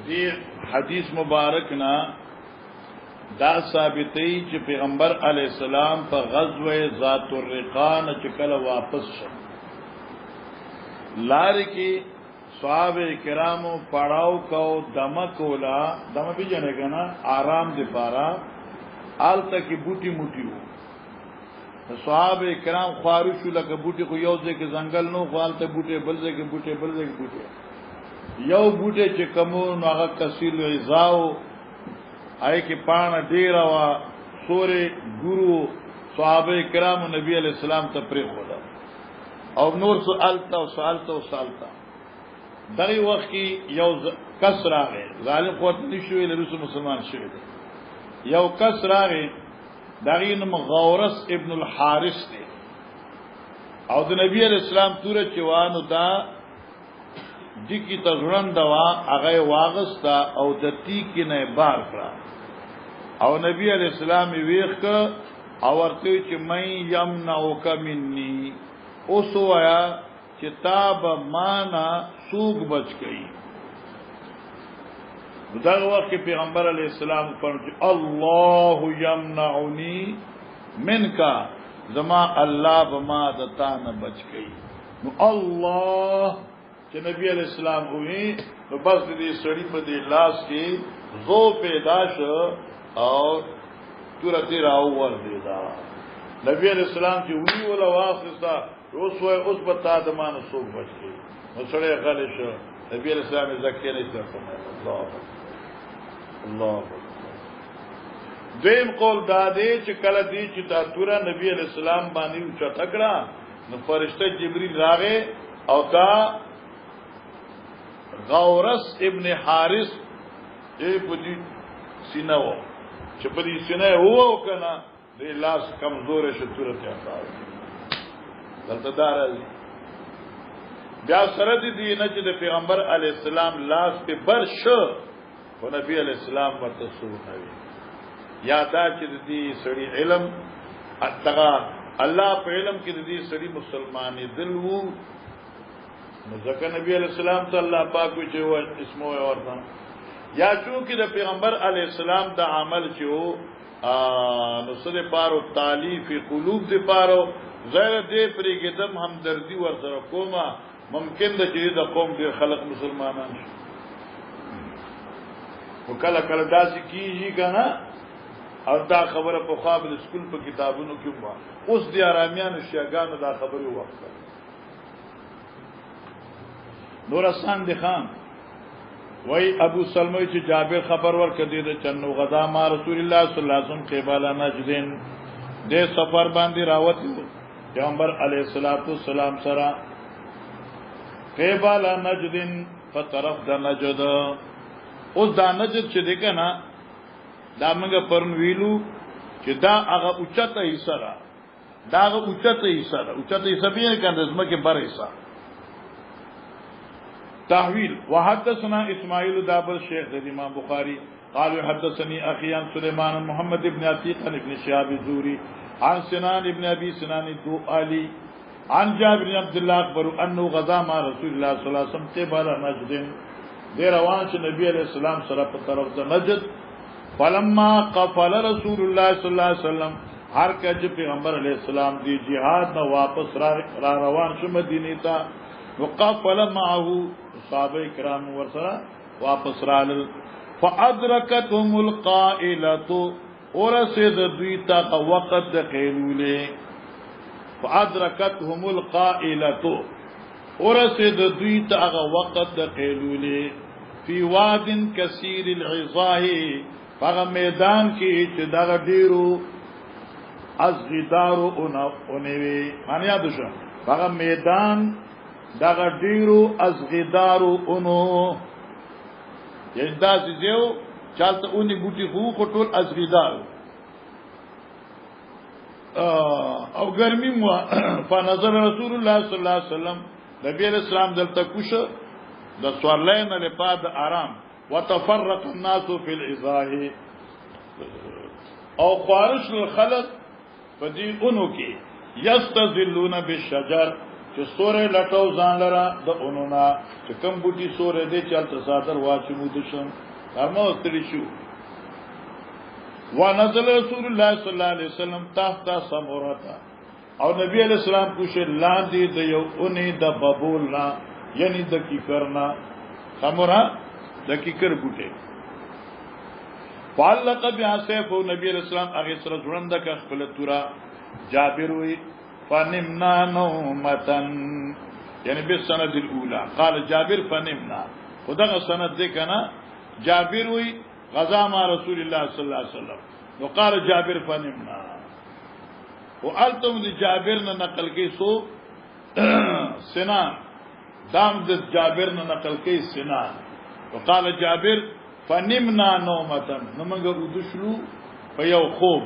دی حدیث مبارک نا دا ثابتی چې پیغمبر علیہ السلام په غزوه ذات الرقان چې کله واپس شو لار کې صحابه کرامو پړاو کو دمه کولا دمه به جنه کنه آرام دی پارا آل تک بوټي موټي وو صحابه کرام خارشو لکه بوټي خو یو ځای کې ځنګل نو خپل ته بوټي بل ځای کې بوټي بل ځای کې بوټي یو بوټي چې کومو نو هغه کسیل عزاو آئے کہ پانا ډیرا وا سورے ګورو صحابه کرام نبی علیہ السلام ته پرې ودا او نور سوالتا او سوالتا او سوالتا دغه وخت کې یو کس راغی ظالم قوت نشوي له رسول مسلمان شوی یو کس راغی دغه نوم غورس ابن الحارث دی او د نبی علیہ السلام توره چوانو دا دی کی تزرن دوا هغه واغستا او د تی کې نه بار کړه او نبی علیہ السلام ویخ او ورته چې مې یمنعک مني اوس وایا چې تاب معنا سوق بچ گئی دغه وخت پیغمبر علیہ السلام فرمایي الله یمنعنی منک زما الله بما دتا نه بچ گئی نو الله چې نبی علیہ السلام وې نو بس دې سړی په دې لاس کې زو پیدا شو او تورته راو ور دی دا نبی علیہ السلام چې وی ولا واسطه اوس وای اوس په تا د مان سوق بچ کی نو سره غلی شو نبی علیہ السلام زکه نه ستاسو الله الله دیم قول دادې چې کله دې چې دا تورا نبی علیہ السلام باندې او چټکړه نو فرشته جبرئیل راغې او دا غورس ابن حارث ای په دې سیناو چې په دې سینه وو کنه دې لاس کمزور شو تورته اخاو دلته دار بیا سره دې نه چې د پیغمبر علی السلام لاس په برش او نبی علی السلام ورته سوونوي یادا چې دې سړي علم اتغا الله په علم کې دې سړي مسلمانې دل وو نو ځکه نبی علیہ السلام ته الله پاک چې و اسمو ورته یا چونکه د پیغمبر علیہ السلام د عمل چې وو نو سره پارو تالیف قلوب دې پارو زړه دې پرې کېدم همدردی ور سره کومه ممکن ده چې د قوم ډیر خلق مسلمانان شي وکړه کله داسې کیږي کنه او دا خبره په خواب د سکول په کتابونو کې ما اوس د آرامیانو شیګانو دا خبره وکړه نور حسن دی خان وای ابو سلمہ چې جابر خبر ورکړي د چنو غدا ما رسول الله صلی الله علیه وسلم قباله نجدین د سفر باندې راوت پیغمبر علیه الصلاۃ والسلام سره قباله نجدین په طرف د نجد اوس دا نجد چې دی کنه دا موږ پرن ویلو چې دا هغه اوچته حصہ را دا هغه اوچته حصہ را اوچته حصہ به کنه زمکه بر حصہ تحویل وحدثنا اسماعیل دابر شیخ امام بخاری قال حدثني اخي عن سليمان محمد ابن عتيق عن ابن شهاب الزهري عن سنان ابن ابي سنان الدؤلي عن جابر بن عبد الله اخبر انه غزا مع رسول الله صلى الله عليه وسلم قبل نجد دې روان چې نبی عليه السلام سره په طرف د نجد فلما قفل رسول الله صلى الله عليه وسلم هر کله پیغمبر علیہ السلام دی jihad نو واپس را روان شو مدینه ته وقفل معه صحابه کرام ورسره واپس رال فادرکتهم القائله ورسد دوی تا وقت قیلوله فادرکتهم القائله ورسد دوی تا وقت قیلوله فی واد کثیر العظاه هغه میدان کې چې دا ډیرو از غدارو اونوي معنی یاد شو هغه میدان دا ډیرو از غدارو اونو یدا چې چالت اونې بوټي خو ټول از غدار او ګرمي مو فنظر رسول الله صلی الله علیه وسلم نبی علیہ السلام دلته کوش د سوارلین له پاد آرام وتفرق الناس في العظاه او خارج الخلق فدي اونو کې یستذلون بالشجر چې سورې لټو ځان لره د اونونا چې کوم بوټي سورې دې چلته صادر واچو د شم هرمو تل شو ونزل رسول الله صلی الله علیه وسلم تحت سمورتا او نبی علیہ السلام کوشه لاندې د یو اونې د ببولنا یعنی د کیکرنا سمورا د کیکر بوټي فعلق بها سيف نبی علیہ السلام هغه سره ژوند د خپل تورا جابر وی فنمنا نومتن یعنی بالسند الاولى قال جابر فنمنا خدغه سند دې کنه جابر وی غزا ما رسول الله صلی الله علیه وسلم وقال جابر فنمنا وقالتم لجابر نے نقل کی سو سنان دام د جابر نے نقل کی سنان وقال جابر فنمنا نومتن نمنګ ودشلو په یو خوب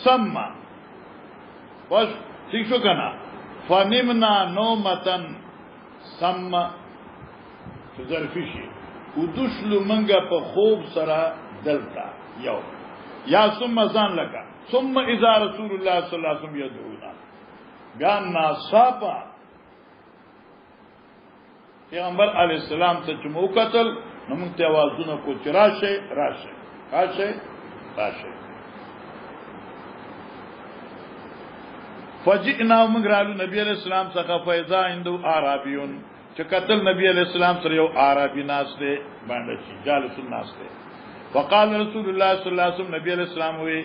ثم واش ٹھیک شو کنا فنمنا نومتن ثم ظرفشی ودشلو منګه په خوب سره دلتا یو یا ثم ځان لگا ثم اذا رسول الله صلی الله علیه وسلم يدعونا بیان ناصابا پیغمبر علیہ السلام ته چمو قتل نو موږ ته आवाजونه کو چراشه راشه فجئنا موږ رالو نبی علیہ السلام څخه فیضا عندو عربیون چې قتل نبی علیہ السلام سره یو عربی ناس ته باندې چې جالس الناس ته وقال رسول الله صلی الله علیه وسلم نبی علیہ السلام وی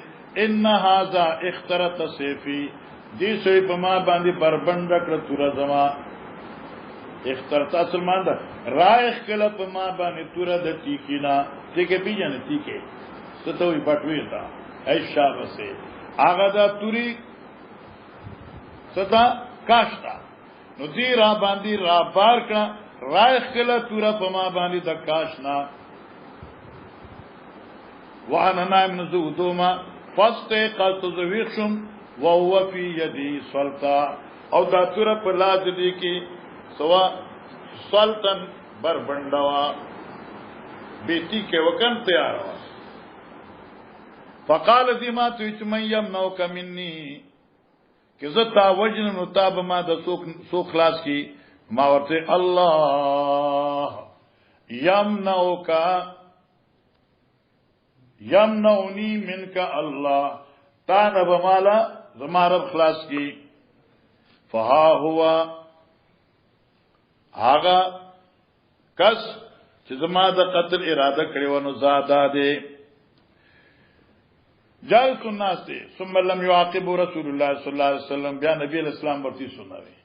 ان هذا اخترت سيفي دې سوی په ما باندې بربند کړ تور زما اخترت سلمان دا رایخ کله په ما باندې تور د ټیکینا ټیکې پیژنې ټیکې ستوي پټوي تا ایشا وسه هغه دا توري ستا کاشتا نو دې را باندې را بار کړه رایخ کله تور په ما باندې د کاشنا وانا نائم نزودوما فاستيقظت ذويخشم وهو في يدي سلطا او دا تور په لاس دې کې سوا سلطن بربندوا بیٹی کے وکن تیار ہوا فقال دیما تو من یمنعک منی کہ زتا وجن نتاب ما د سو خلاص کی ما ورته الله یمنعنی منک الله تا نب مالا زما رب خلاص کی فها ہوا آغا کس چې زما د قتل اراده کړی و نو زاده دے جالس الناس دے ثم لم يعاقب رسول الله صلی الله علیه وسلم بیا نبی علیہ السلام ورتی سنوي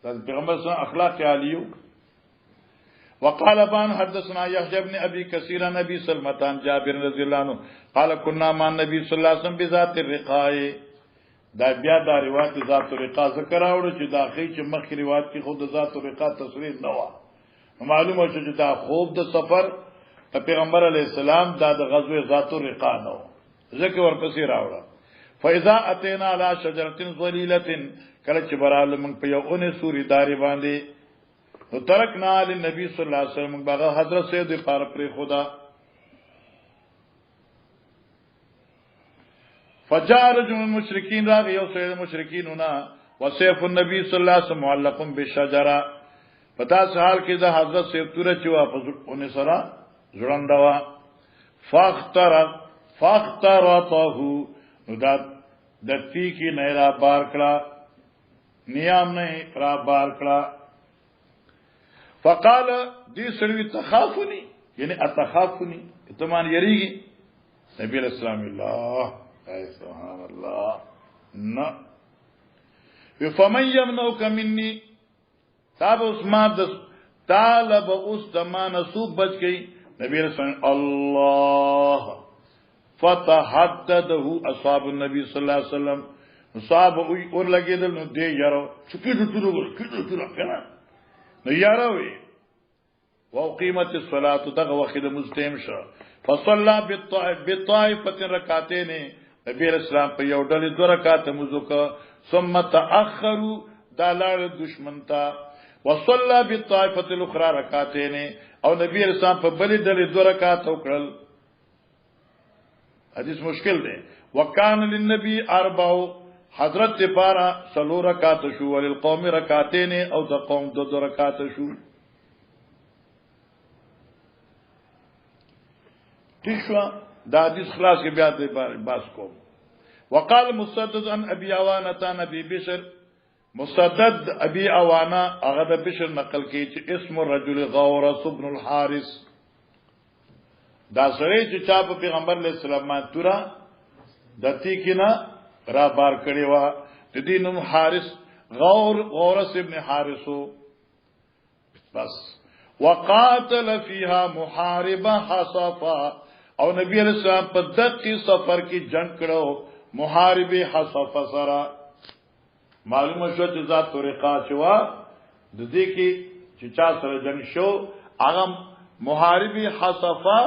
دا پیغمبر صلی الله اخلاق عالیو وقال بان حدثنا يحيى بن ابي كثير نبي سلمتان جابر رضی الله عنه قال كنا مع النبي صلی الله علیه وسلم بذات الرقاء دا بیا دا روایت ذات الرقاء ذکر راوړو چې دا خې چې مخکې روایت کې خود ذات الرقاء تصریح نه و معلومه شو چې دا خوب د سفر پیغمبر علی السلام دا د غزوه ذات الرقاء نه ذکر ورپسې راوړه فاذا اتینا علی شجره ظلیله کله چې براله موږ په یو اونې سوري داري باندې نو ترکنا علی نبی صلی الله علیه وسلم باغه حضرت سید پار پر خدا فجاء رجل من المشركين راغ یو سید مشرکین ہونا وسيف النبي صلی الله علیه وسلم معلق بالشجره پتا سحال کې دا حضرت سید تور چې واپس اونې سره ژوندوا فاخترطه نو دا دتی کی نه را بار کړه نیام نه را بار کړه فقال دې سړی تخافني یعنی اتخافني اتمان یریږي نبی علیہ السلام الله سبحان الله نہ فمن يمنعك مني تاب عثمان طالب اس زمان سوق بچ گئی نبی علیہ السلام اللہ فتحدده اصحاب النبی صلی اللہ علیہ وسلم صحاب اور لگے دل نو دے یارو چکی دترو کنا نو یارو وقیمت الصلاة دغه وخت د مستهم شو فصلى بالطائفه رکعتين نبی علیہ السلام په یو ډلې 2 رکعات مزوکا ثم تاخروا دلال دشمن تا وصلى بالطائفه الاخرى رکعتين او نبی علیہ السلام په بلې ډلې 2 رکعات وکړل حدیث مشکل ده وکان للنبي 4 حضرت لپاره سلو رکعات شو وللقوم رکعتين او د قوم دو رکعات شو ٹھیک شو دا حدیث خلاص کې بیا د باس کوم وقال مسدد عن ابي عوانه عن ابي بشر مسدد ابي عوانه هغه د بشر نقل کوي چې اسم الرجل غورس بن الحارث دا سره چې چا په پیغمبر علیه السلام تورا دتی کینا را بار کړي وا د دینم حارث غورس ابن حارثو بس وقاتل فيها محاربه حصفا او نبی علیہ السلام په دقیق سفر کې جنگ کړو محاربه حصفا سره معلومه شو چې ذات طریقه شوا د دې کې چې چا سره جنگ شو هغه محاربه حصفا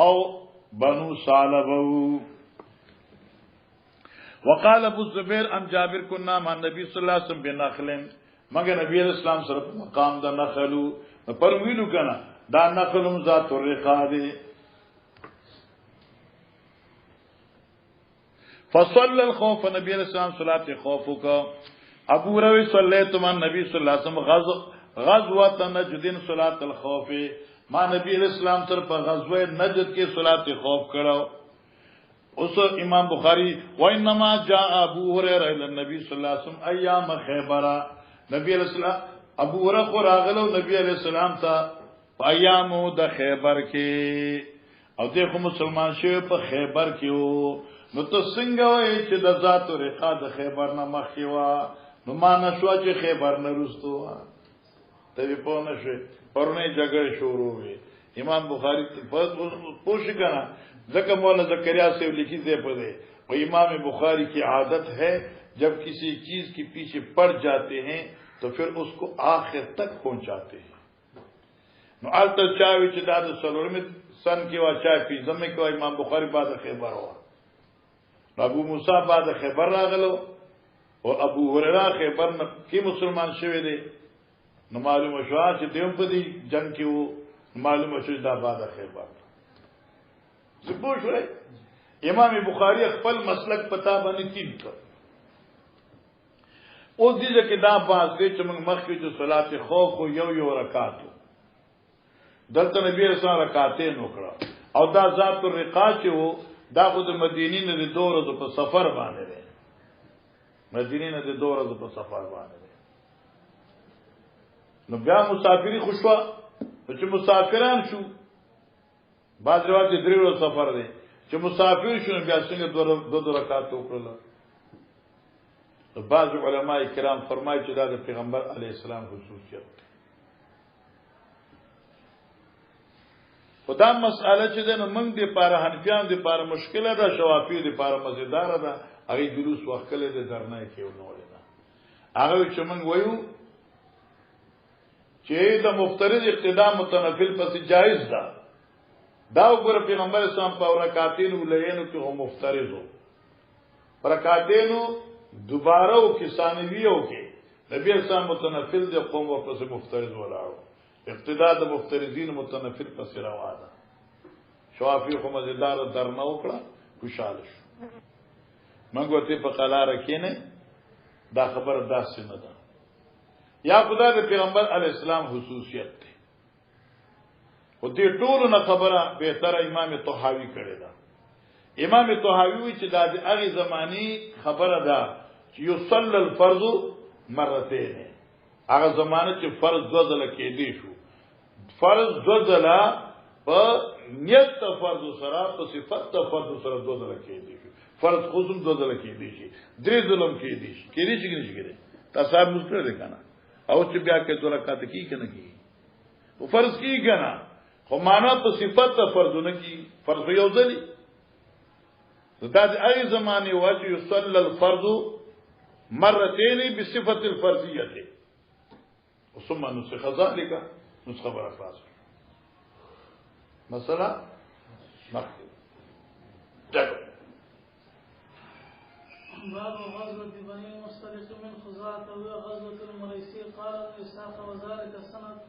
او بنو سالبو وقال ابو الزبير عن جابر كنا مع النبي صلى الله عليه وسلم بنخل مگر نبی علیہ السلام سره مقام د نخلو پر ویلو کنه دا نخلم ذات طریقه دي فصلى الخوف نبی علیہ السلام صلات خوف کا ابو روی صلیت مع نبی صلی اللہ علیہ وسلم غزوه نجد صلات الخوف ما نبی علیہ السلام سره په غزوه نجد کې صلات خوف کړو اس امام بخاری وانما جاء ابو هريره الى النبي صلى الله عليه وسلم ايام خیبر نبی علیہ السلام ابو هريره راغلو نبی علیہ السلام ته ایامو د خیبر کې او دغه مسلمان شوی په خیبر کې وو نو ته څنګه وای چې د ذات رقا د خیبر نه مخې وا نو ما نشو چې خیبر نه رستو ته په نشو پرونه جګړه شروع وي امام بخاری پوښ کنا ځکه مولا زکریا سے لکھی دے پدے وہ امام بخاری کی عادت ہے جب کسی چیز کے پیچھے پڑ جاتے ہیں تو پھر اس کو آخر تک پہنچاتے ہیں نو آلتا چاوی چی داد سلورمی سن کی وا چاوی پی زمین کی وا امام بخاری بعد خیبر ہوا ابو موسیٰ بعد خیبر راغلو اور ابو هريره خیبر کی مسلمان شوی دے نو معلوم شوا چې دیوم په دې جنگ کې وو معلوم شو دا بعد خیبر زبوش وای امام بخاری خپل مسلک پتا باندې تین کړ او دې کې دا باز دې چې موږ مخکې چې صلات خوف او یو رکعات دلته نبی رسول رکعتین وکړه او دا ذات الرقا چې وو دا خو د مدینې نه د 2 ورځې په سفر باندې دی مدینې نه د 2 ورځې په سفر باندې دی نو بیا مسافری خوشوا چې مسافران شو بعض روایت 3 ورځې سفر دی چې مسافر شو بیا څنګه 2 رکعات وکړل بعض علماء کرام فرمایي چې دا د پیغمبر علی السلام خصوصیت خدا مسئله چې د موږ د پاره حنفیان د پاره مشکله ده شوافی د پاره مزیدار ده هغه جلوس وخت کله د درنه کې ونول نه هغه چې موږ وایو چې د مفترض اقتدا متنفل پس جایز ده دا وګوره پیغمبر اسلام په رکعتین ولینو کې هم مفترض وو رکعتین دوباره او کې ثانویو کې نبی اسلام متنفل د قوم او پس مفترض ولاړو اقتدا د مفترضین متنفل پس روانه شوافی خو مزیدار درنه وکړه خوشاله شو موږ ته په قلار کې نه دا خبر داسې نه ده یا خدای د پیغمبر علی السلام خصوصیت ده او دې ټول نه خبره به تر امام طحاوی کړی ده امام طحاوی وی چې د هغه زمانی خبره ده چې یصلی الفرض مرتين هغه زمانه چې فرض 2 ځله کې دی شو فرض 2 ځله په نیت فرض سره په صفت فرض سره 2 ځله کې دی شو فرض خصوم 2 ځله کې دی شي 3 ځله کې دی شي کې دی چې نه شي تاسو مستر ده کنه او چې بیا کې 2 رکعات کې کنه کې او فرض کې کنه خو معنا په صفت فرضونه کې فرض یو ځلی دا د ای زمانه واجب یصلی الفرض مرتين بصفه الفرضيه ثم نسخ ذلك نسخه برفاس مثلا مخکې باب غزوة بني المصطلق من خزاعة وغزوة المريسي قال إسحاق وذلك سنة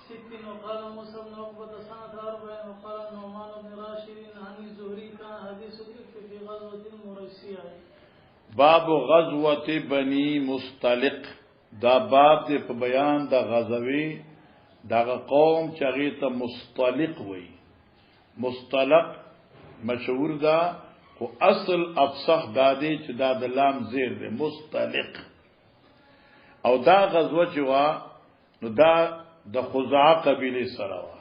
60 وقال موسى بن عقبة سنة 40 وقال النعمان بن راشد عن الزهري كان حديث الإفك في غزوة المريسية باب غزوه بني مستلق دا باب دې په بیان د غزوی دغه قوم چې هغه ته مستلق وای. مستلق مشهور دا خو اصل افصح دادی چې دا د لام زیر دی مستلق. او دا غزوه چې وا نو دا د خزاعه قبیله سره وا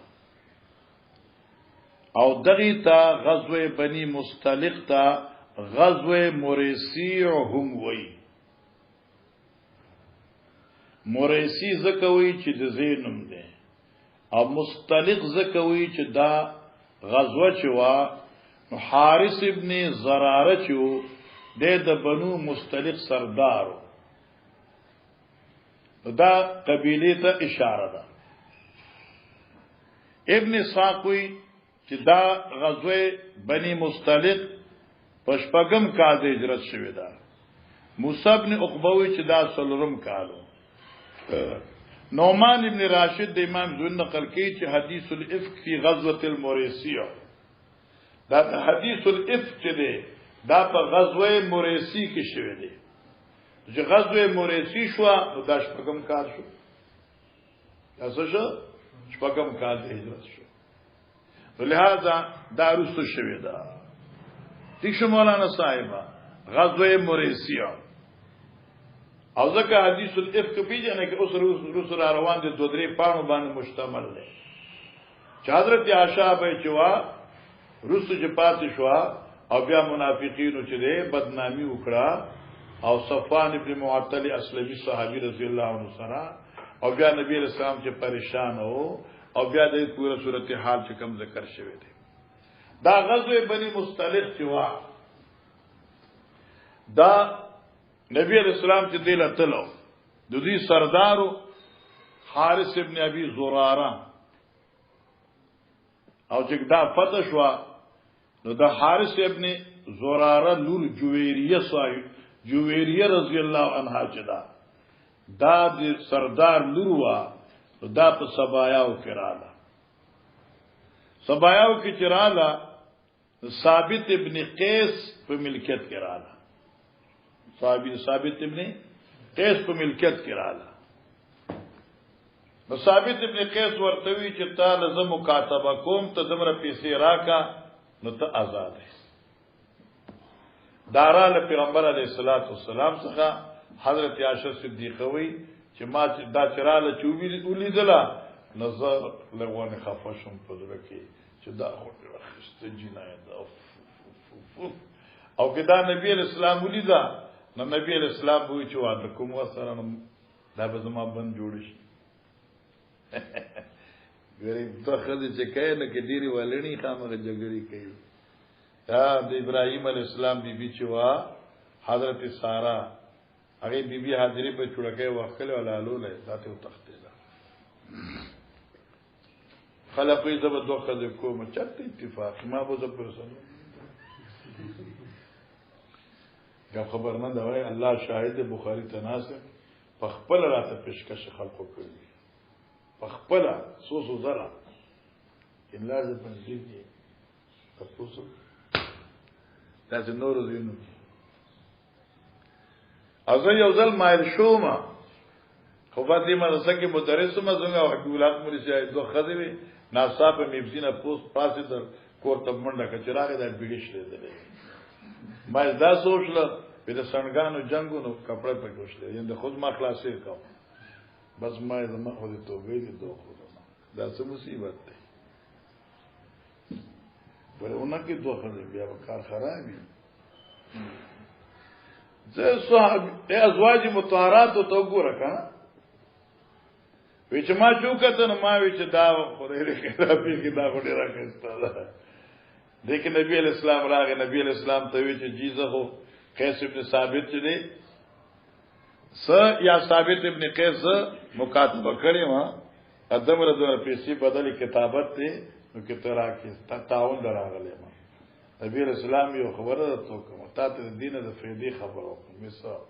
او دغه ته غزوه بنی مستلق ته غزوه مریسی هم وای. مریسی زکوي چې د زینم دی او مستلق زکوي چې دا غزوه چې وا حارث ابن زراره چې د بنو مستلق سردارو دا قبیله ته اشاره ده. ابن ساقوی چې دا غزوه بنی مستلق پشپغم کال د هجرت شوی دا. موسی ابن عقبوی چې دا سلورم کالو. نعمان ابن راشد د امام زهري نقل کوي چې حدیث الافک فی غزوه المریسیه دا حدیث الافک دی دا په غزوه مریسی کې شوی دی. چې غزوه مریسی شو نو دا شپږم کال شو. تاسو شو شپږم کال د هجرت شو. ولهذا دا رسو شوی دا. دیکھ شو مولانا صاحبہ غزوه مریسیه او ځکه حدیث الافک پیژنه کې اوس رسول روان دي دوه درې پانو باندې مشتمل دی. چې حضرت عائشہ به چوا رسول چې پاتې شو او بیا منافقینو چې ده بدنامي وکړه او صفوان ابن معطل اسلمی صحابي رضی الله عنه سره او بیا نبی رسول الله چې پریشان وو او بیا د پوره صورت حال چې کم ذکر شوی دی. دا غزوه بنی مستلق چې وا دا نبی علیہ السلام چې دل اتلو د دې سردارو حارث ابن ابي زراره او چې دا فتح شو نو د حارث ابن زراره لور جویریه رضی الله عنها چې دا د سردار لور وا دا په سبایاو کې رااله. سبایاو کې چې رااله ثابت ابن قیس په ملکیت کې رااله. ثابت ابن قیس په ملکیت کې رااله. نو ثابت ابن قیس ورتوی چې تا لازم مکاتبه کوم ته دمر پیسې راکا نو ته آزاد یې. داراله پیغمبر علیه الصلاۃ والسلام څخه حضرت عائشہ صدیقه وی چې ما دا چراله چوبې ولیدله نظر لغونه خفشم په دغه کې چې دا هوټل واخسته جنایت او کدا نبی اسلام ولیدا نو نبی اسلام وی چې واده کوم وسره دا به زما بند جوړ شي. غریب ته خدای چې کینه کې ډیری ولنی خامغه جګړې کوي. دا د ابراهیم علی السلام بیبي چې وا حضرت سارا هغه بیبي حاضرې په چړکې وکړه ولالو له ذاته تختې ده. خلقې زب دوه خدای کوم چته اتفاق ما به زب پرسنو دا خبر نه دا وای الله شاهد بخاری تناسب پخپل راته پیشکش خلقو کوي پخپل سوسو زرا ان لازم پنځي تاسو تاسو نور زینو ازه یو ځل مایل شوم خو باندې مدرسه کې مدرس ما څنګه حکولات مې شاید دوه خدای ناصاب میبزینه پوسټ پاسې در کوړه منډه کچراغه د بیډیش لیدل ما دا سوچله په د سنگانو جنگونو کپڑے پکوشله یند خود ما خلاصې کوم بس ما زما خو دې توبې دې دوه خو دا څه مصیبت ده ورونه کې دوه خلک بیا کار خرابي. زه صاحب ازواج مطهرات تو ګوره کنه وچ ما چوکته نو ما وچ دا خوري راکړه په کې دا خوري راکړه. لیکن نبی علیہ السلام راغی نبی علیہ السلام ته وی چې جیزه هو قیس ابن ثابت چې دی س یا ثابت ابن قیس مکاتبه کړی و ادم رضوان پیسې بدلی کتابت ته نو کې ترا کې تعاون دراغله ما نبی علیہ السلام یو خبره ته کوم ته دینه د فیدی خبره کوم مثال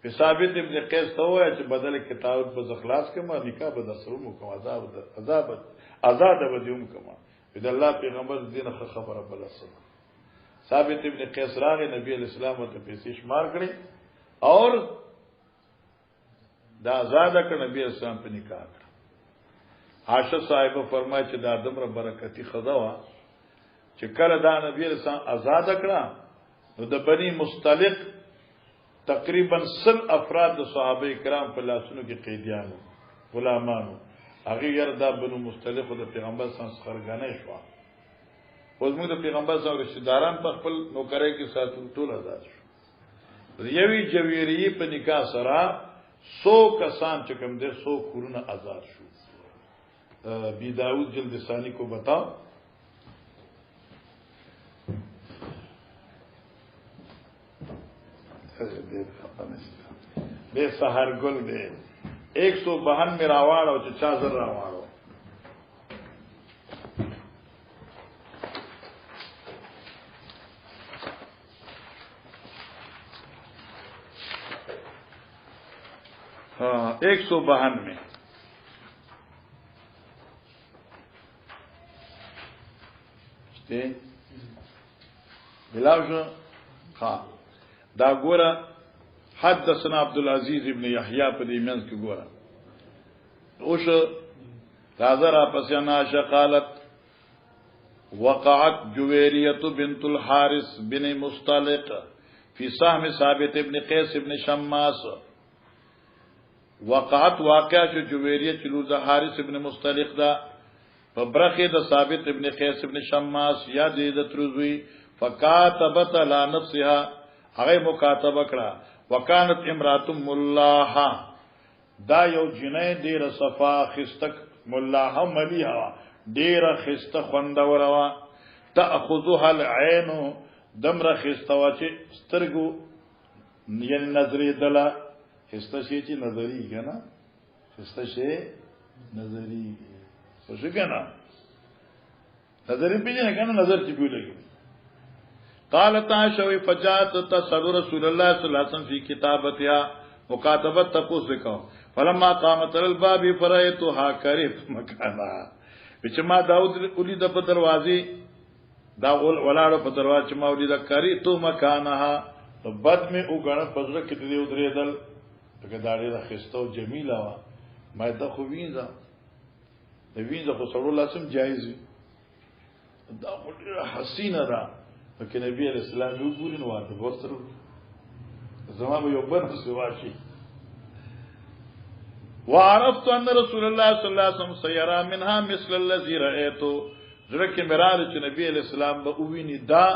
په ثابت ابن قیس ته وای چې بدل کتابت په اخلاص کما نکاح به درسوم کوم عذاب به دیوم کما د الله پیغمبر دینه خبره بل سره ثابت ابن قیس راغی نبی علیہ السلام ته پیسې شمار کړي اور دا آزاد کړ نبی علیہ السلام په نکاح کړ. عائشہ صاحبہ فرمایي چې دا دمر برکتی خدا وا چې کله دا نبی علیہ السلام آزاد کړه نو د بنی مستلق تقریبا 100 افراد د صحابه کرام په لاسونو کې قیدیانو غلامانو هغه یې دا بنو مستلق د پیغمبر صلی الله علیه وسلم خرګانې شو. اوس موږ د پیغمبر صلی الله علیه وسلم رشتہ داران په خپل نوکرۍ کې ساتل ټول آزاد شو. یوی جویری په نکاح سره 100 کسان چې کوم دي 100 کورونه آزاد شو. بی داود جلد ثانی کو بتاؤ. بے سہر گل دے 192 راواڑو چچا زر راواڑو. ہاں 192 بلاو شو. ہاں دا گورا حدثنا عبد العزيز ابن يحيى په دې منځ کې ګوره اوش راځه را پسې عائشہ قالت وقعت جويريه بنت الحارث بن مستلق في سهم ثابت ابن قيس ابن شماس. وقعت واقع شو جويريه چلو د حارث ابن مستلق دا په برخه د ثابت ابن قيس ابن شماس یا د ترزوی فكاتبت على نفسها هغه مکاتبه کړه. وکانت امرات ملاها دا یو جنې ډیر صفا خستک ملاها مليها ډیر خسته خوندوروا تاخذها العين دمر خستوا چې سترګو یعنی نظرې دلا خسته شي چې نظرې کنه خسته شي نظرې څه کنه نظرې پیژنه کنه نظر چې پیولې. قالت عائشہ فجاءت تسأل رسول الله صلی الله علیه وسلم فی کتابتها مکاتبت تپوس وکاو فلما قامت الباب فرایتها کرف مکانا چې ما داود ولید په دروازې دا ولاړو په دروازه چې ما ولید کری تو مکانها بد می وګڼه پزړه کې دې ودرېدل دغه داړي راخستو جمیله وا ما ته خو وینځه د وینځه خو سړو لاسم جایز دا خو حسینه را لکه نبی علیہ السلام یو ګورین واته ورسره زما به یو بر سواشي. وعرفت ان رسول الله صلی الله علیه وسلم سيرى منها مثل الذي رايته ځکه مراد چې نبی علیہ السلام به ویني دا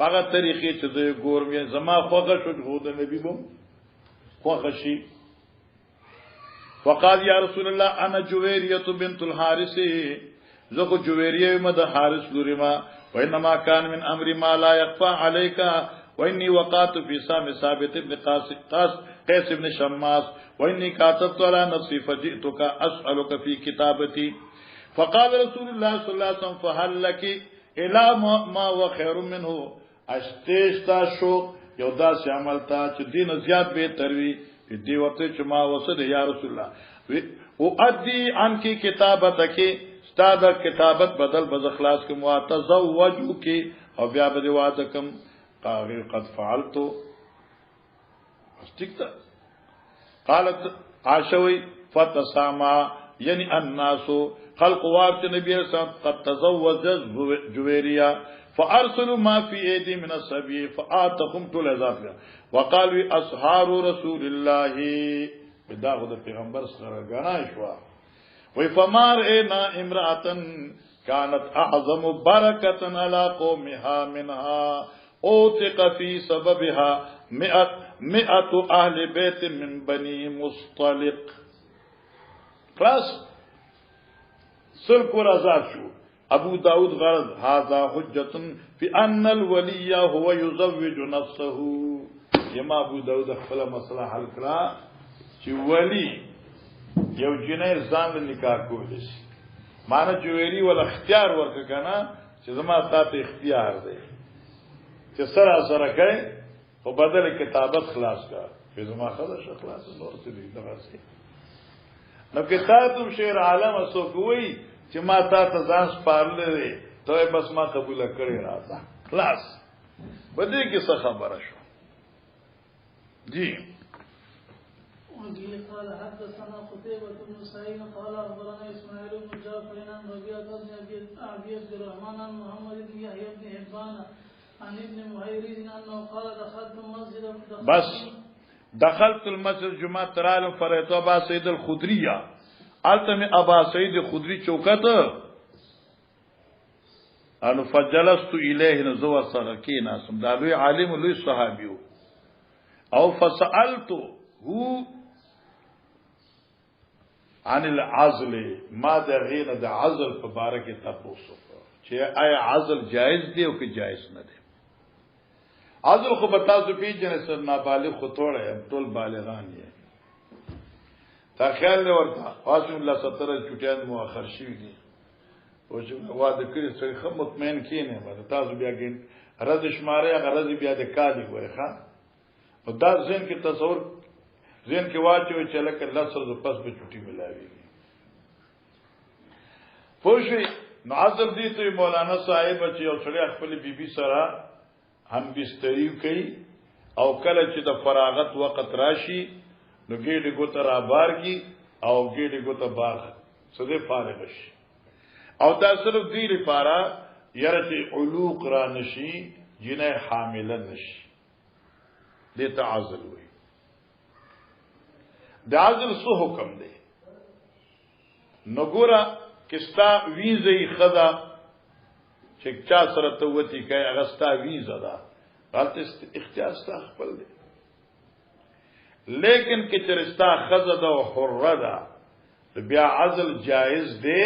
هغه طریقې چې زه ګورم یې زما خوغه شو د نبی بم خوغه شي. وقال يا رسول الله انا جويريه بنت الحارث زه جويريه مد حارث لورما وانما كان من امر ما لا يخفى عليك واني وقعت في سام ثابت ابن قيس ابن شماس واني كاتبت على نفسي فجئتك اسالك في كتابتي. فقال رسول الله صلى الله عليه وسلم فهل لك الى ما هو خير منه اشتشتا شو یو داس عمل تا چې دین زیات به تروي دې وخت چې ما وسد یا رسول الله وادي عنك كتابتك دا کتابت بدل بز اخلاص کے متزوجو کی او بیا به واده کم قاغر قد فعلتو استکتا. قالت عاشوی فتساما یعنی الناس خلق وقت نبی صلی اللہ علیہ وسلم قد تزوج جویریہ فارسلوا ما في ايدي من السبي فاتهم طلعت وقالوا اصحاب رسول الله بداغ د پیغمبر سره غنا شو. وفمار اینا امراتن كانت اعظم برکتا على قومها منها اوتق في سببها 100 اهل بیت من بني مستلق. خلاص سلک ورازاد شو. ابو داود غرض هذا حجة في ان الولي هو يزوج نفسه. یما ابو داود خپل مسله حل کړه چې ولی یو جنیر ځان له نکاح کولی شي معنی جوړی ول اختیار ورک کنه چې زما تاسو اختیار دی چې سره کوي په بدل کتابت خلاص کا په زما خلاص خلاص نور څه دی دغه څه نو کتابم شعر عالم اسو کوي چې ما تاسو ځان سپارلې ته بس ما قبول کړی راځه خلاص بده کې څه خبره شو جی وبه قال حدثنا قتيبة بن سعيد قال أخبرنا إسماعيل بن جعفر عن ربيعة بن أبي عبد الرحمن عن محمد بن يحيى بن حبان عن ابن مهيرز أنه قال دخلت المسجد بس دخلت المسجد جمعة ترالم فرأيت أبا سيد الخدرية التمي أبا سيد الخدري چوکت انو فجلست إليه نزور صغكين اسم دالوی عالم لوی صحابيو او فسألتو هو عن العزل ما د غیر د عزل په باره کې تاسو چې آیا عزل جائز دی او که جائز نه دی عزل خو به تاسو پیژنئ سر نابالغ خو توړه ټول بالغان یې تا خیال ورته واسم الله 17 چټیان مؤخر شي دي او چې واده کړی سره خو مطمئن کینه به تاسو بیا ګین رد شماره غرض بیا د کالی وره ښا او دا ځین کې تصور ذهن کې واچو چې لکه لسر د پس به چټي ملاوي پوښي نو عزل دي ته مولانا صاحب چې یو سړی خپل بیبي سره هم بستری کوي او کله چې د فراغت وخت راشي نو ګېډه ګوته را بارږي او ګېډه ګوته باغ سده فارغ شي او دا صرف دې لپاره یره چې علوق را نشي جنې حامله نشي دې تعزل وي د عزل سو حکم دی نګورا کستا ویزه خدا چې چا سره ته وتی کوي اغستا ویزه ده غلط اختیار ستا خپل دی لیکن کې چرستا خزه ده او حره ده بیا عزل جائز دی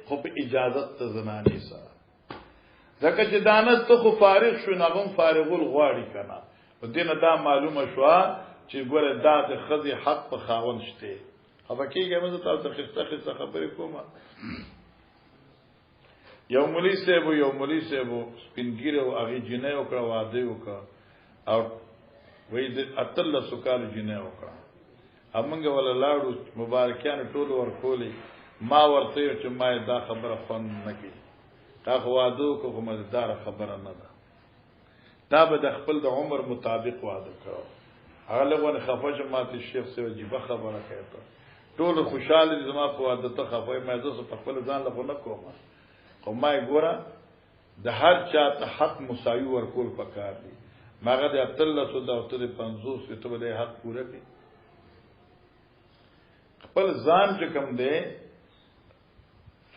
خو په اجازت ته زنانی سره ځکه چې دانت ته خو فارغ شو نغم فارغول غواړي کنه په دینه دا معلومه شو چې ګوره دا د خزي حق په خاون شته او کېږي موږ تاسو خسته خبرې کومه یو مولوی صاحب سپینګیره او هغه جنې او کړه واده وکړه او وې د اتل سکال جنې وکړه همغه ولا لاړو مبارکیان ټول ورکولې ما ورته چې ما دا خبره فن نه کی تا خو واده کو مزدار خبره نه ده دا به د خپل د عمر مطابق واده کړو هغه لغونه خفاش ماته شیخ سے عجیب خبره کوي ټول خوشاله زما په واده ته خفای مې زه په خپل ځان له نه کوم خو ما ګوره د هر چا ته حق مساوي ورکول پکار دي ماګه د اتل سو د اوتر 50 ته به حق پوره کړي خپل ځان چې کوم دی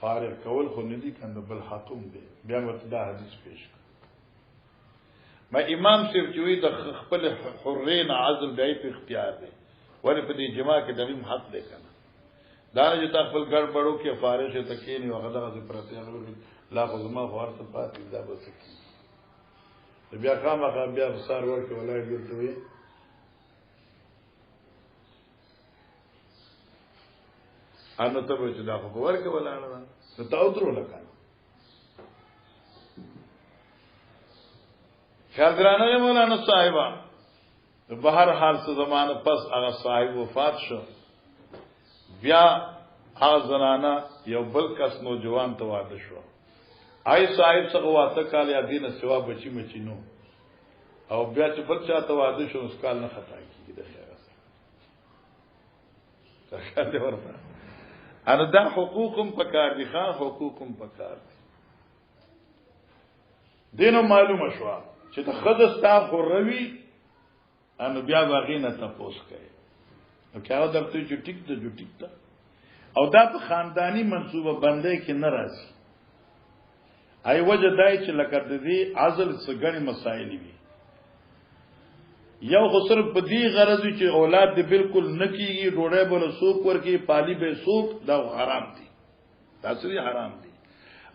فارغ کول خو نه دي کنده بل حقوم دي بیا ورته دا حدیث پیش ما امام صاحب چوي د خپل حرین عزل دی په اختیار دی ولې په دې جما کې دغه حق دی کنه دا چې خپل ګړ بړو کې فارغ ته کېنی وغه دغه پرته لا خو زما خور ته پاتې دا به سکی بیا خامخا بیا وسار ورکه ولای ګرځوي انو ته به چې دا خو ورکه ولاړه نو تاسو درو لکه خیال درانه مولانا صاحبہ بهر حال څه زمانه پس هغه صاحب وفات شو بیا هغه زنانه یو بل کس نوجوان ته واده شو آی صاحب څنګه واته کال یا دینه سوا بچی مچینو او بیا چې بل چا ته واده شو اس کال نه خطا کیږي د خیره سره څه ورته ان دا حقوقم پکار دي خان حقوقم پکار دي دینو معلومه شو چې د خدستا خوروي ان بیا باغینه تاسو کوي نو کاوه درته چې ټیک ته جو ټیک ته او دا په خاندانی منصوبه بندې کې ناراضي ای وجه دای چې لکه د دې عزل څګنی مسائل وي یو خسر په دې غرض چې اولاد دې بالکل نکیږي ډوړې بل سوق ورکی پالی به سوق دا حرام دي تاسو حرام دي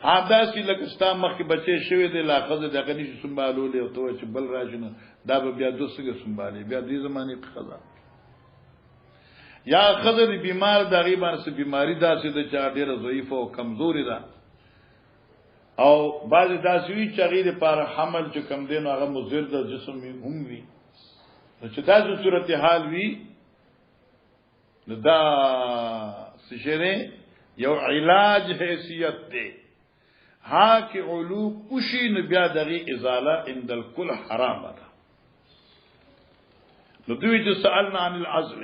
حادث کی لکستا مخ کې بچي شوی دی لاخذ دغه نشي سنبالول او ته چې بل راځنه دا به بیا دوسګه سنبالي بیا دې زمانه خزا یا خزر بیمار دغه باندې بیماری داسې د چا ډیره ضعیف او کمزوري ده او بعض داسوی چې غیر پر حمل چې کم دین هغه مضر د جسم هم وي چې تاسو صورتحال وی دا سشره یو علاج حیثیت دی ها کې علوق وشي نو بیا دغه ازاله عند الكل حرام ده. نو دوی چې سألنا عن العزل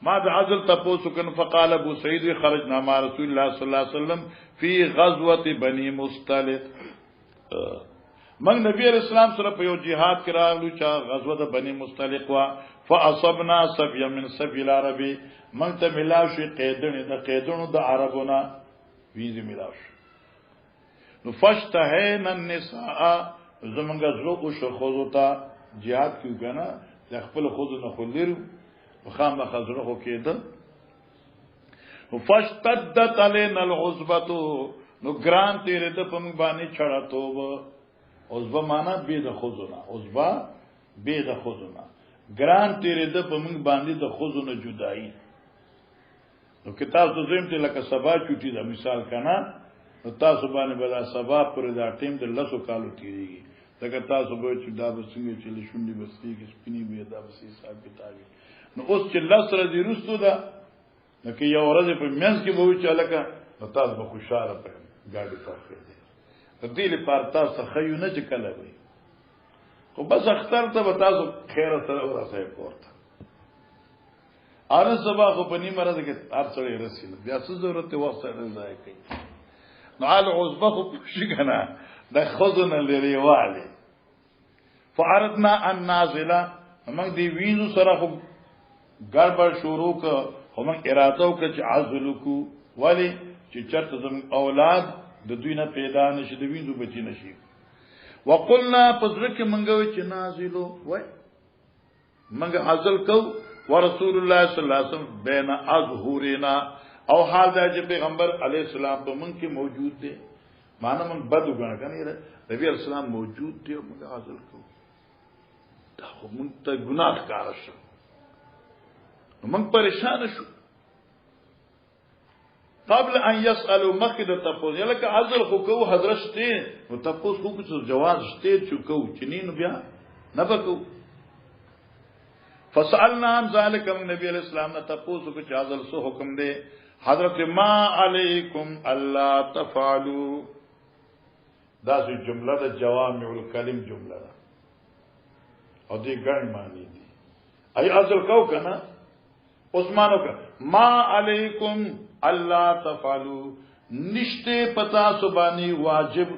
ما د عزل تاسو کن فقال ابو سعيد خرجنا مع رسول الله صلى الله عليه وسلم في غزوه بني مصطلق. من نبی علیہ السلام سره په یو jihad کې راغلو چې غزوه د بني مصطلق وا فاصبنا سبيا من سبي العرب من ته ملاو شي قیدونو د عربونه ویزه ملاو شي. نو فاشتهينا النساء زمونږه زلو او شخوزو ته jihad کیو کنه د خپل خوزو نه خللو وخام خزره خو کېده. فاشتدت علينا العصبه نو ګران تیرې د پم باندې چړه توب. عصبه معنا به د خوزونه عصبه به د خوزونه ګران تیرې د پم باندې د خوزونه جدائی. نو کتاب ته زم ته لکه سبا چوټي دا مثال کنا نو تاسو باندې بلا سبا پر دا ټیم د لسو کالو تیریږي. دا تاسو به چې دا بسنګ چې لشونډي بستی کې سپینی به دا بسې حساب کتابي. نو اوس چې لس ورځې وروسته ده نو که یو ورځ په منځ کې به وي چې هلکه نو تاسو به خوشحاله په ګاډي پاخې دی. د دې لپاره تاسو خیو نه چې کله وي خو بس اختر ته به تاسو خیره سره ورسئ کور ته. آنه سبا خو په نیمه ورځ کې هر سړی رسېږي بیا څه ضرورت دی وخت سره ضایع کوي. نو حال عصبه خو پوښي که نه د ښځو نه لرې والې. فعرضنا ان نازله موږ دې وینځو سره خو ګړبړ شروع که خو موږ اراده وکړه چې عزل وکړو. ولې چې چېرته زموږ اولاد د دوی نه پیدا نشي د وینځو بچي نشي. وقلنا په زړه کې موږ وایو چې نازلو وای موږ عزل کوو ورسول الله صلی الله علیه وسلم بین اظهورنا او حال دا چې پیغمبر علیه السلام په موږ کې موجود دی. معنا موږ بد وګڼه کنه نبی علیه السلام موجود دی او موږ عزل کوو. دا خو موږ ته ګناه ښکاره شو. من پریشان شو. قبل ان يسالوا مخد تپوس یلکه عزل خو کو حضرت شته نو تپوس خو څه جواز شته چې کو چنین بیا نه بکو. فسالنا عن ذلك من نبی علیہ السلام نے تپوس کو چې عزل سو حکم دے. حضرت ما علیکم الله تفعلوا دا څه جمله د جوامع الکلم جمله ده او دې ګڼ معنی دي. ای عزل کو کنه عثمانو کا ما علیکم اللہ تفعلوا نشتے پتا سبانی واجب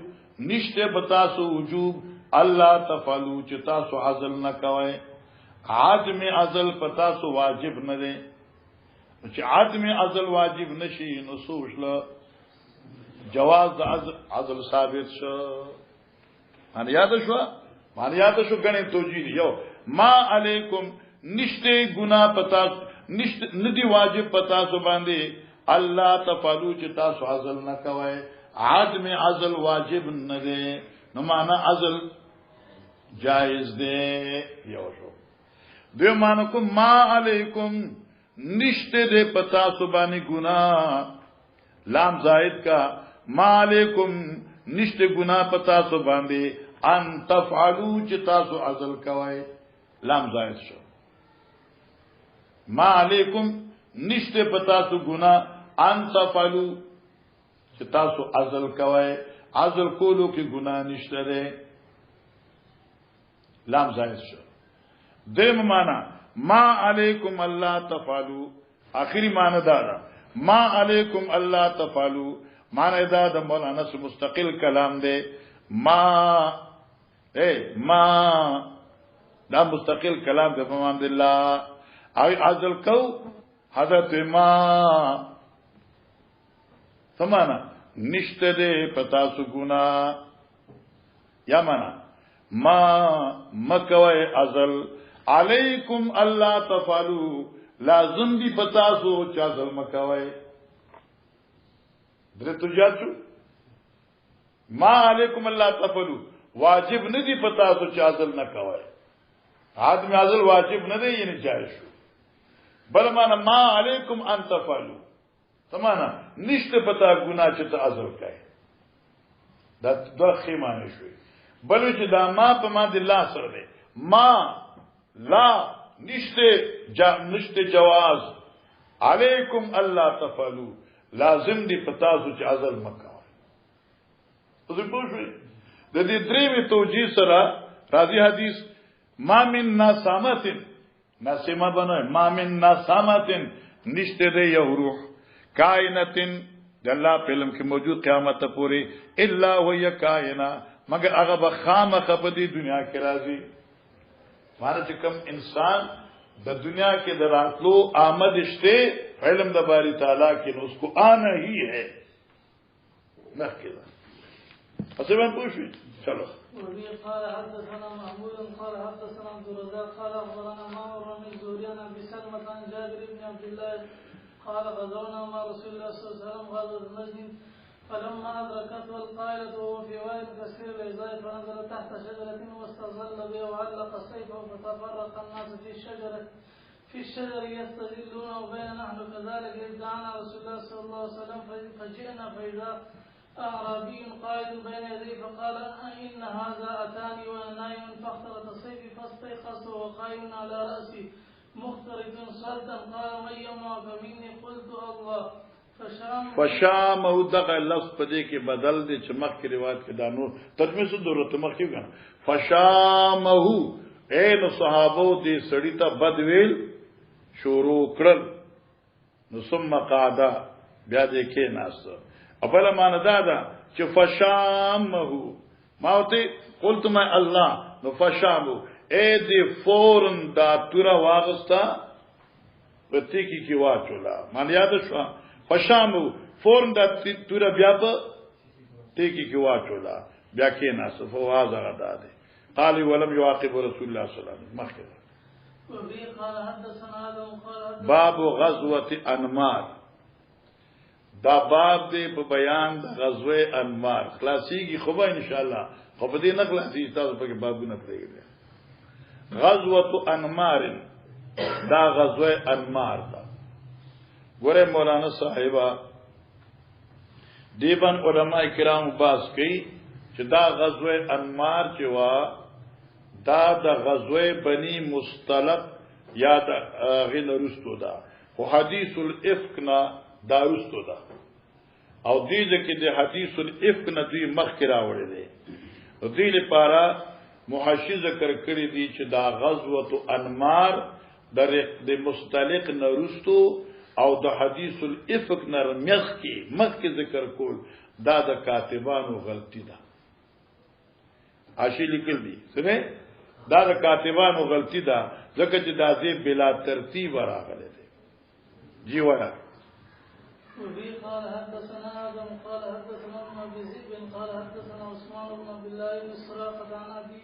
نشتے پتا سو وجوب اللہ تفعلوا چتا سو عزل نہ کوئے. عدم عزل پتا سو واجب نہ دے چ عدم عزل واجب نشی نو سوچلا جواز عزل ثابت شو. ان یاد شو گنے توجیہ یو ما علیکم نشتے گناہ پتا ندی واجب پتا سو باندې الله تفعلوا چې تاسو عزل نه کوئ. عدم عزل واجب نه دی نو معنا عزل جائز دی. یو شو دیو معنا کو ما علیکم نشته دې پتا سو باندې ګناه لام زائد کا ما علیکم نشته ګناه پتا سو باندې ان تفعلوا چې تاسو عزل کوئ لام زائد شو. ما علیکم نشتے پتا سو گناہ ان تفعلوا چې تاسو عزل کوئ. عزل کولو کې گناہ نشته ده لام زائد شو. دیم معنی ما علیکم اللہ تفعلوا آخری معنی دارا ما علیکم اللہ تفعلوا معنی دا مولانا سے مستقل کلام دے. ما دا مستقل کلام دے فمان دلہ او عزل کو حضرت ما سمانا نشته دے پتا سو گناہ یا مانا ما مکوئے عزل علیکم اللہ تفعلوا لازم دی پتا سو چازل مکوئے در تجاد شو ما علیکم اللہ تفعلوا واجب ندی پتا سو چازل نکوئے آدمی عزل واجب ندی یعنی جائز شو. بل مانا ما علیکم ان تفعلوا سمانا نشت پتا گناہ چتا عزل کئے دا دو خیمانی شوی. بلوی چی دا ما پا ما دی اللہ سر دے ما لا نشت جواز علیکم اللہ تفعلوا لازم دی پتا سو چی عزل مکہ اوس په شوي د دې درېمې توجیه سره راځي حدیث ما من ناسامتن ناسمه بنه ما من ناسامتن نشته د یو روح کائنتن د الله په علم کې موجود قیامت پورې الا وهي کائنه مگر هغه به خامخ په دې دنیا کې راځي مانه چې کوم انسان د دنیا کې دراتلو آمد شته علم د باری تعالی کې نو اس کو آنا ہی ہے نہ کېدا اسبن پوښي چلو وبه قال حدثنا محمود قال حدثنا عبد الرزاق قال اخبرنا معمر بن الزهري عن ابي سلمة عن جابر بن عبد الله قال غزونا مع رسول الله صلى الله عليه وسلم غزوة نجد فلما أدركته القائلة وهو في واد كثير الإزاء فنزل تحت شجرة واستظل بها وعلق سيفه فتفرق الناس في الشجر يستظلون وبين نحن كذلك إذ دعانا رسول الله صلى الله عليه وسلم فجئنا فإذا أعرابي قائد بين يديه فقال إن هذا أتاني وأنا نائم فاختلط سيفي فاستيقظت وهو قائم على رأسي مختلط صلتا قال من يمنعك مني قلت الله فشام او دغه لفظ پدې کې بدل دي چې مخکې روایت کې دانو ترجمه سره ضرورت مخکې کنه فشامه اے نو صحابو دې سړی ته بدویل شروع کړل نو ثم قعدا بیا دې کې ناس خپل معنا دا چې فشامه ما ته قلت ما الله نو فشامه اے دې فورن دا تور واغستا پتی کې واچولا مان یاد شو فشامو فورن دا تور بیا په ټیکی کې واچولا بیا کې ناس فواز غدا ده قال ولم يعاقب رسول الله صلی الله علیه وسلم مخکې باب غزوه انمار دا باب دی په بیان د غزوه انمار خلاصيږي خو به ان شاء الله خو په دې نه خلاصي تاسو په بابونه پرېږدئ غزوه انمار دا غزوه انمار دا ګوره مولانا صاحبہ دیبن علماء کرام باز کوي چې دا غزوه انمار چې وا دا د غزوه بنی مستلق یا د غین رستو دا خو حدیث الافک نا دا رستو دا او دې کې د حدیث الافک نه دوی مخ کې راوړل دي دې لپاره محشی ذکر کړی دي چې دا غزوه انمار د مستلق نه رستو او د حدیث الافک نرمخ کې مخ کې ذکر کول دا د کاتبانو غلطی ده عاشی لیکل دي سمه دا د کاتبانو غلطی ده ځکه چې دا دې بلا ترتیب راغله دي جی وایي وبه قال حدثنا آدم قال حدثنا ابن أبي ذئب قال حدثنا عثمان بن عبد الله بن الصراقة عن أبي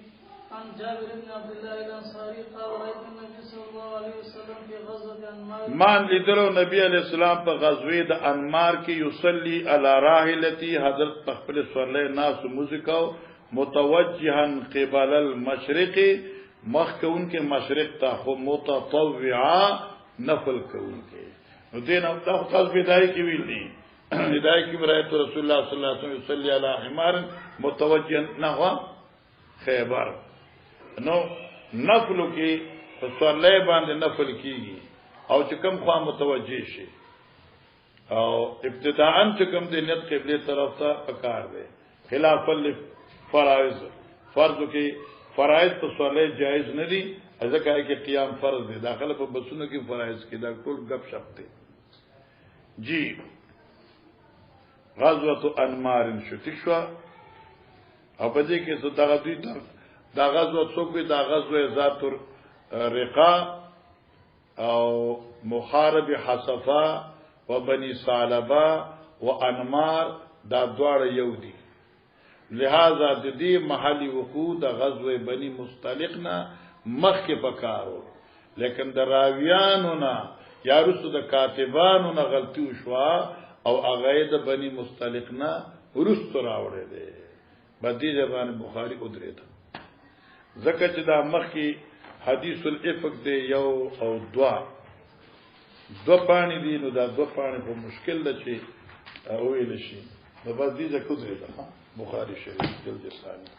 عن جابر بن عبد الله الأنصاري قال رأيت النبي صلى الله عليه وسلم في غزوة أنمار مان لیدلو نبی علیہ السلام په غزوه د انمار کې یصلی علی راحلتی حضرت خپل سورلې ناس موزیکاو متوجها قبل المشرق مخ کون کې مشرق ته خو متطوعا نفل کون کې نو دین او تاسو بدايه کې ویل دي بدايه کې رایت رسول الله صلی الله علیه وسلم یصلی علی حمار متوجها نحو خیبر نو نفلو کې سورلې باندې نفل کیږي او چې کوم خوا متوجه شي او ابتداءً چې کوم د نیت قبله طرف ته پکار دی خلاف الفرائض فرض کې فرائض په سورلې جایز نه دي ځکه چې قیام فرض دی داخله په بسونو کې فرائض کې دا ټول غب شپ دي جی غزوه انمار شو تښوا او په دې کې څه دغه دوی دا غزوه څوک وي دا غزوه ذات رقا او محارب حصفا و بني ثعلبه و انمار دا دواړه یو دي لہذا د دې محلي وقوع د غزوه بني مستلقنا مخ کې پکارو لیکن د راویانو نه یا رسو د کاتبانو نه غلطي وشوا او هغه د بني مستلقنا ورستو راوړل دي بدی زبان بخاری ادریت زکه چې دا مخکي حدیث الافق دی یو او دو پانی دی نو دا دو پانی په مشکل ده چې ویل شي نو بس دې ځکه ادریت بخاری شریف جلد ثانی